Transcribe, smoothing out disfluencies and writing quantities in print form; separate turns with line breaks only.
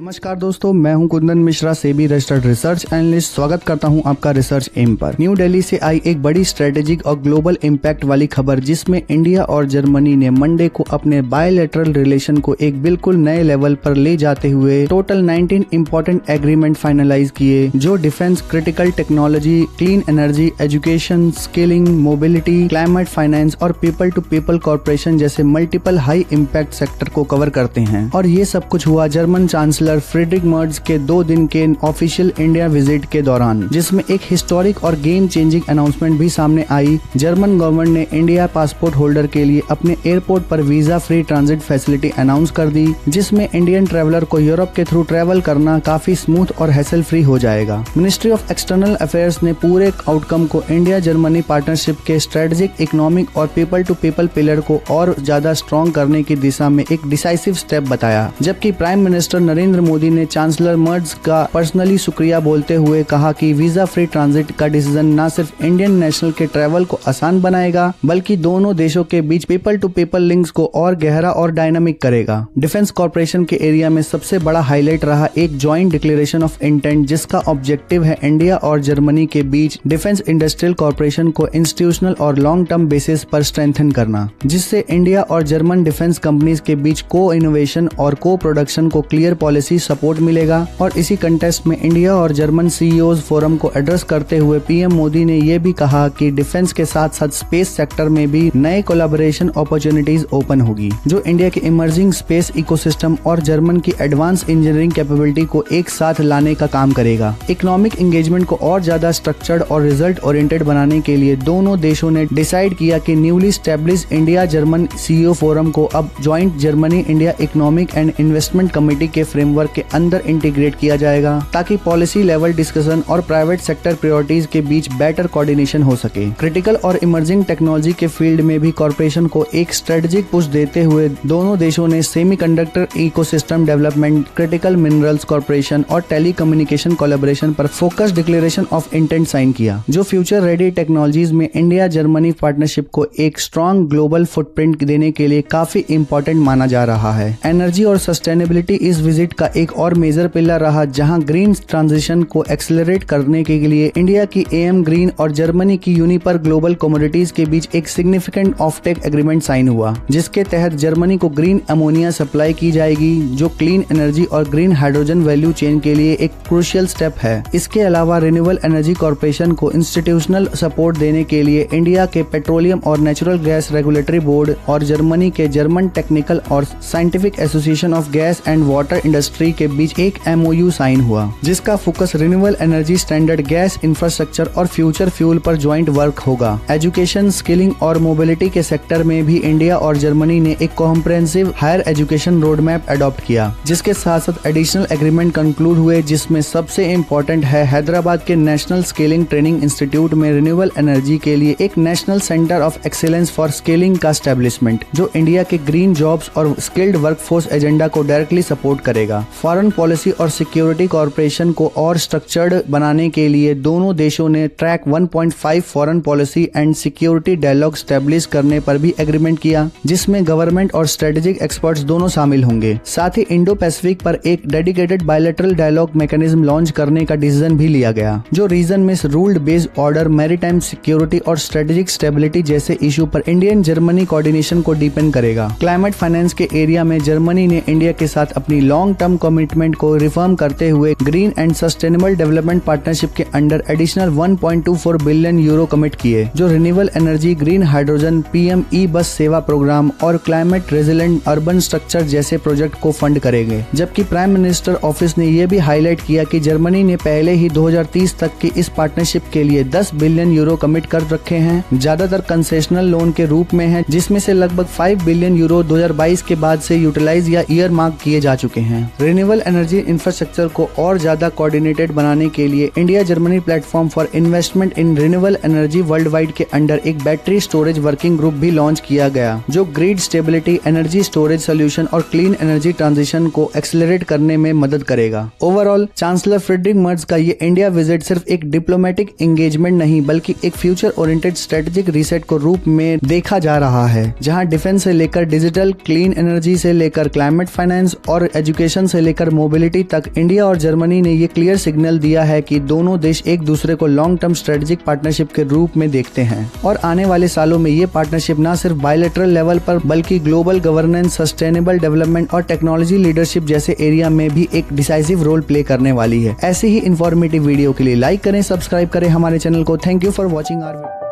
नमस्कार दोस्तों, मैं हूं Kundan Mishra, SEBI registered research analyst. स्वागत करता हूं आपका रिसर्च एम पर। न्यू दिल्ली से आई एक बड़ी स्ट्रेटेजिक और ग्लोबल इम्पैक्ट वाली खबर, जिसमें इंडिया और जर्मनी ने मंडे को अपने बायलैटरल रिलेशन को एक बिल्कुल नए लेवल पर ले जाते हुए टोटल 19 इंपॉर्टेंट एग्रीमेंट फाइनलाइज किए, जो defence, critical technology, clean energy, education, skilling, mobility, climate finance और पीपल टू पीपल कॉर्पोरेशन जैसे मल्टीपल हाई इम्पैक्ट सेक्टर को कवर करते हैं। और ये सब कुछ हुआ जर्मन चांसलर फ्रेडरिक मर्ज के 2 दिन के ऑफिशियल इंडिया विजिट के दौरान, जिसमें एक हिस्टोरिक और गेम चेंजिंग अनाउंसमेंट भी सामने आई। जर्मन गवर्नमेंट ने इंडिया पासपोर्ट होल्डर के लिए अपने एयरपोर्ट पर visa free transit facility announce कर दी, जिसमें इंडियन ट्रैवलर को यूरोप के थ्रू ट्रैवल करना काफी स्मूथ और हैसल फ्री हो जाएगा। मिनिस्ट्री ऑफ एक्सटर्नल अफेयर्स ने पूरे आउटकम को इंडिया जर्मनी पार्टनरशिप के स्ट्रेटेजिक, इकोनॉमिक और पीपल टू पीपल पिलर को और ज्यादा स्ट्रॉन्ग करने की दिशा में एक डिसाइसिव स्टेप बताया। जबकि प्राइम मिनिस्टर नरेंद्र मोदी ने चांसलर मर्ज का पर्सनली शुक्रिया बोलते हुए कहा कि वीजा फ्री ट्रांजिट का डिसीजन न सिर्फ इंडियन नेशनल के ट्रैवल को आसान बनाएगा, बल्कि दोनों देशों के बीच पीपल टू पीपल लिंक्स को और गहरा और डायनामिक करेगा। डिफेंस कॉर्पोरेशन के एरिया में सबसे बड़ा हाईलाइट रहा एक ज्वाइंट डिक्लेरेशन ऑफ इंटेंट, जिसका ऑब्जेक्टिव है इंडिया और जर्मनी के बीच डिफेंस इंडस्ट्रियल कॉर्पोरेशन को इंस्टीट्यूशनल और लॉन्ग टर्म बेसिस पर स्ट्रेंथन करना, जिससे इंडिया और जर्मन डिफेंस कंपनीज के बीच को इनोवेशन और को प्रोडक्शन को क्लियर पॉलिसी सपोर्ट मिलेगा। और इसी कंटेस्ट में इंडिया और जर्मन सीईओज फोरम को एड्रेस करते हुए पीएम मोदी ने यह भी कहा कि डिफेंस के साथ साथ स्पेस सेक्टर में भी नए कोलैबोरेशन अपॉर्चुनिटीज ओपन होगी, जो इंडिया के इमर्जिंग स्पेस इकोसिस्टम और जर्मन की एडवांस इंजीनियरिंग कैपेबिलिटी को एक साथ लाने का काम करेगा। इकोनॉमिक एंगेजमेंट को और ज्यादा स्ट्रक्चर्ड और रिजल्ट ओरिएंटेड बनाने के लिए दोनों देशों ने डिसाइड किया कि newly establish India German CEO forum को अब joint Germany India economic and investment committee के फ्रेमवर्क के अंदर इंटीग्रेट किया जाएगा, ताकि पॉलिसी लेवल डिस्कशन और प्राइवेट सेक्टर प्रायोरिटीज के बीच बेटर कोऑर्डिनेशन हो सके। क्रिटिकल और इमर्जिंग टेक्नोलॉजी के फील्ड में भी कॉर्पोरेशन को एक स्ट्रेटेजिक पुश देते हुए दोनों देशों ने semiconductor ecosystem development, critical minerals corporation और टेलीकम्युनिकेशन कोलैबोरेशन पर focus declaration of intent sign किया, जो फ्यूचर रेडी टेक्नोलॉजीज में इंडिया जर्मनी पार्टनरशिप को एक स्ट्रॉन्ग ग्लोबल फुटप्रिंट देने के लिए काफी इंपॉर्टेंट माना जा रहा है। एनर्जी और सस्टेनेबिलिटी इस विजिट का एक और मेजर पिलर रहा, जहां ग्रीन ट्रांजिशन को एक्सेलरेट करने के लिए इंडिया की एम ग्रीन और जर्मनी की यूनिपर ग्लोबल कमोडिटीज के बीच एक सिग्निफिकेंट ऑफटेक एग्रीमेंट साइन हुआ, जिसके तहत जर्मनी को ग्रीन अमोनिया सप्लाई की जाएगी, जो क्लीन एनर्जी और ग्रीन हाइड्रोजन वैल्यू चेन के लिए एक क्रूशियल स्टेप है। इसके अलावा रिन्यूएबल एनर्जी कॉर्पोरेशन को इंस्टीट्यूशनल सपोर्ट देने के लिए इंडिया के पेट्रोलियम और नेचुरल गैस रेगुलेटरी बोर्ड और जर्मनी के जर्मन टेक्निकल और scientific association of gas and water industry के बीच एक MOU साइन हुआ, जिसका focus renewable energy standard, gas infrastructure और फ्यूचर फ्यूल पर ज्वाइंट वर्क होगा। एजुकेशन, स्किलिंग और मोबिलिटी के सेक्टर में भी इंडिया और जर्मनी ने एक comprehensive higher education road map adopt किया, जिसके साथ साथ एडिशनल एग्रीमेंट कंक्लूड हुए, जिसमें सबसे इम्पोर्टेंट है हैदराबाद के नेशनल स्केलिंग ट्रेनिंग इंस्टीट्यूट में रिन्यूएबल एनर्जी के लिए एक national centre of excellence for scaling का एस्टेब्लिशमेंट, जो इंडिया के ग्रीन जॉब्स और स्किल्ड वर्कफोर्स एजेंडा को डायरेक्टली सपोर्ट करेगा। फॉरेन पॉलिसी और सिक्योरिटी कॉर्पोरेशन को और स्ट्रक्चर्ड बनाने के लिए दोनों देशों ने track 1.5 foreign policy and security dialogue establish करने पर भी एग्रीमेंट किया, जिसमें गवर्नमेंट और स्ट्रेटेजिक एक्सपर्ट्स दोनों शामिल होंगे। साथ ही इंडो पैसिफिक पर एक dedicated bilateral dialogue mechanism launch करने का डिसीजन भी लिया गया, जो रीजन में ruled based order, maritime security और स्ट्रेटेजिक स्टेबिलिटी जैसे इशू पर इंडियन जर्मनी कोऑर्डिनेशन को डीपन करेगा। क्लाइमेट फाइनेंस के एरिया में जर्मनी ने इंडिया के साथ अपनी लॉन्ग टर्म कमिटमेंट को रिफर्म करते हुए green and sustainable development partnership के under additional 1.24 billion euro commit किए, जो renewable energy, green hydrogen, PM e-bus सेवा प्रोग्राम और क्लाइमेट रेजिलेंट अर्बन स्ट्रक्चर जैसे प्रोजेक्ट को फंड करेंगे। जबकि प्राइम मिनिस्टर ऑफिस ने यह भी हाईलाइट किया कि जर्मनी ने पहले ही 2030 तक की इस पार्टनरशिप के लिए 10 बिलियन यूरो कमिट कर रखे हैं, ज्यादातर कंसेशनल लोन के रूप में है, जिसमें से लगभग 5 बिलियन यूरो 2022 के बाद से यूटिलाइज या ईयर मार्क किए जा चुके हैं। रिन्यूएबल एनर्जी इंफ्रास्ट्रक्चर को और ज्यादा कोऑर्डिनेटेड बनाने के लिए India Germany platform for investment in renewable energy world wide के अंडर एक बैटरी स्टोरेज वर्किंग ग्रुप भी लॉन्च किया गया, जो grid stability, energy storage solution और क्लीन एनर्जी ट्रांजिशन को एक्सेलरेट करने में मदद करेगा। ओवरऑल चांसलर फ्रेडरिक मर्ज का ये इंडिया विजिट सिर्फ एक डिप्लोमेटिक एंगेजमेंट नहीं, बल्कि एक फ्यूचर ओरिएंटेड स्ट्रेटेजिक रीसेट को रूप में देखा जा रहा है, जहां डिफेंस से लेकर डिजिटल, क्लीन एनर्जी से लेकर क्लाइमेट फाइनेंस और एजुकेशन से लेकर मोबिलिटी तक इंडिया और जर्मनी ने ये क्लियर सिग्नल दिया है कि दोनों देश एक दूसरे को लॉन्ग टर्म स्ट्रेटेजिक पार्टनरशिप के रूप में देखते हैं और आने वाले सालों में ये पार्टनरशिप न सिर्फ बायलैटरल लेवल पर बल्कि ग्लोबल गवर्नेंस, सस्टेनेबल डेवलपमेंट और टेक्नोलॉजी लीडरशिप जैसे एरिया में भी एक डिसाइसिव रोल प्ले करने वाली है। ऐसे ही इंफॉर्मेटिव वीडियो के लिए लाइक करें, सब्सक्राइब करें हमारे चैनल को। Thank you for watching our video.